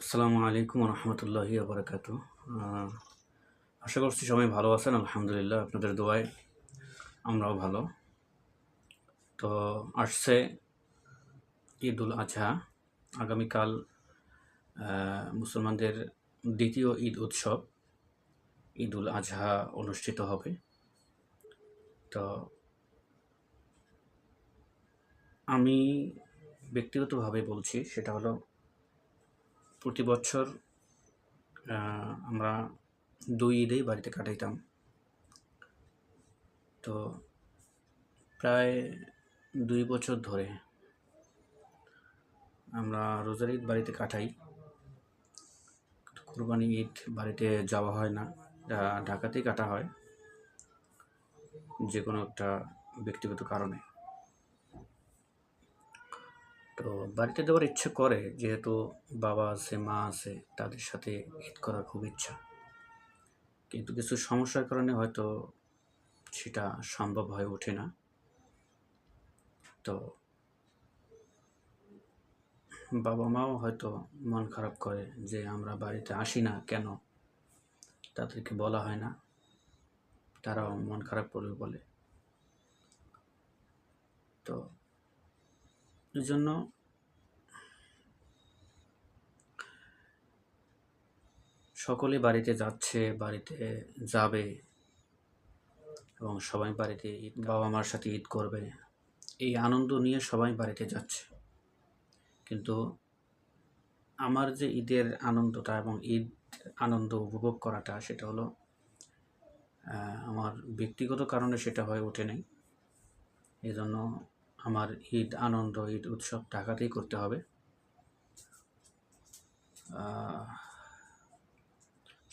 আসসালামু আলাইকুম রহমতুল্লাহি বারাকাতু। আশা করছি সবাই ভালো আছেন। আলহামদুলিল্লাহ, আপনাদের দোয়ায় আমরাও ভালো। তো আসছে ঈদ উল আজহা। আগামীকাল মুসলমানদের দ্বিতীয় ঈদ উৎসব ঈদ উল আজহা অনুষ্ঠিত হবে। তো আমি ব্যক্তিগতভাবে বলছি, সেটা হলো প্রতি বছর আমরা 2 ঈদেই বাড়িতে কাটাইতাম। তো প্রায় 2 বছর ধরে আমরা রোজার ঈদ বাড়িতে কাটাই। কুরবানি ঈদ বাড়িতে যাওয়া হয় না, ঢাকাতেই কাটা হয় যে কোনো একটা ব্যক্তিগত কারণে। তো বাড়িতে যাওয়ার ইচ্ছে করে, যেহেতু বাবা আছে, মা আছে, তাদের সাথে ঈদ করার খুব ইচ্ছা, কিন্তু কিছু সমস্যার কারণে হয়তো সেটা সম্ভব হয়ে ওঠে না। তো বাবা মাও হয়তো মন খারাপ করে যে আমরা বাড়িতে আসি না কেন, তাদেরকে বলা হয় না, তারাও মন খারাপ করবে বলে। তো এই জন্য সকলে বাড়িতে যাচ্ছে, বাড়িতে যাবে এবং সবাই বাড়িতে বাবা মার সাথে ঈদ করবে, এই আনন্দ নিয়ে সবাই বাড়িতে যাচ্ছে। কিন্তু আমার যে ঈদের আনন্দটা এবং ঈদ আনন্দ উপভোগ করাটা, সেটা হলো আমার ব্যক্তিগত কারণে সেটা হয়ে ওঠে নাই। এই জন্য আমার ঈদ আনন্দ, ঈদ উৎসব ঢাকাতেই করতে হবে।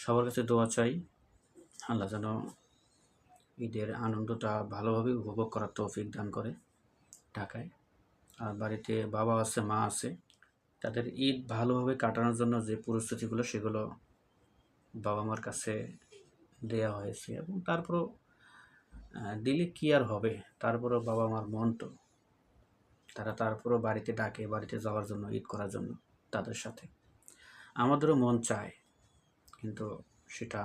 সবার কাছে দোয়া চাই, আল্লাহ যেন ঈদের আনন্দটা ভালোভাবে উপভোগ করার তৌফিক দান করে ঢাকায়। আর বাড়িতে বাবা আছে, মা আছে, তাদের ঈদ ভালোভাবে কাটানোর জন্য যে পরিস্থিতিগুলো, সেগুলো বাবা মার কাছে দেয়া হয়েছে। এবং তারপরও দিলে কি আর হবে, তারপরও বাবা মার মন তো, তারা তারপরও বাড়িতে ডাকে, বাড়িতে যাওয়ার জন্য, ঈদ করার জন্য তাদের সাথে। আমাদেরও মন চায়, কিন্তু সেটা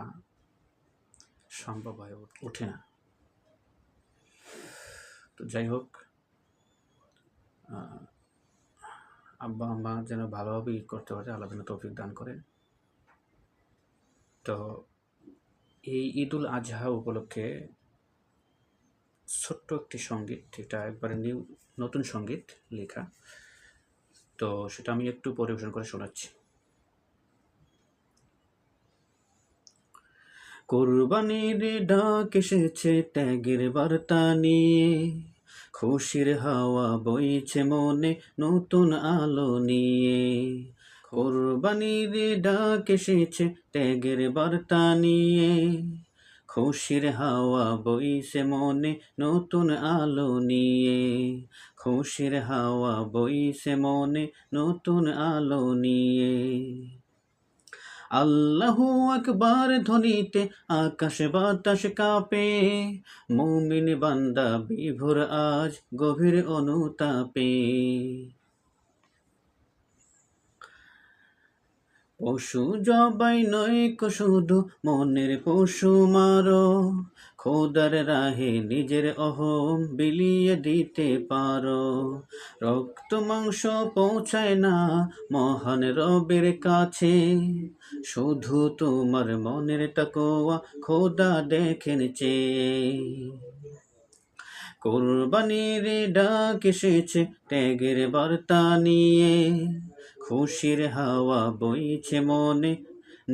সম্ভব হয়ে ওঠে না। তো যাই হোক, আব্বা আম্মা যেন ভালোভাবে ঈদ করতে পারে, আল্লাহ যেন তৌফিক দান করেন। তো এই ঈদ উল আজহা উপলক্ষে ছোট্ট একটি সঙ্গীত, এটা একবারে নতুন সঙ্গীত লেখা, তো সেটা আমি একটু পরিবেশন করে শোনাচ্ছি। কোরবানির ডাক এসেছে ত্যাগের বার্তা নিয়ে, খুশির হাওয়া বইছে মনে নতুন আলো নিয়ে। কোরবানির ডাক এসেছে ত্যাগের বার্তা নিয়ে, খুশির হাওয়া বইছে মনে নতুন আলো নিয়ে। খুশির হাওয়া বইছে মনে নতুন আলো নিয়ে। আল্লাহু আকবার ধ্বনিতে আকাশ বাতাস কাঁপে, মুমিন বান্দা বিভোর আজ গভীর অনুতাপে। পশু জবাই নয় শুধু মনের পশু মারো, খোদার রাহে নিজের অহম বিলিয়ে দিতে পারো। রক্ত মাংস পৌঁছায় না মহান রবের কাছে, শুধু তোমার মনের তাকওয়া খোদা দেখেন চেয়ে। কোরবানির ডাক এসেছে ত্যাগের বার্তা নিয়ে, খুশির হাওয়া বইছে মনে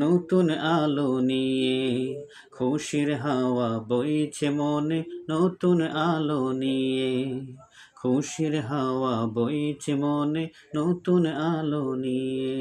নতুন আলো নিয়ে। খুশির হাওয়া বইছে মনে নতুন আলো নিয়ে। খুশির হাওয়া বইছে মনে নতুন আলো নিয়ে।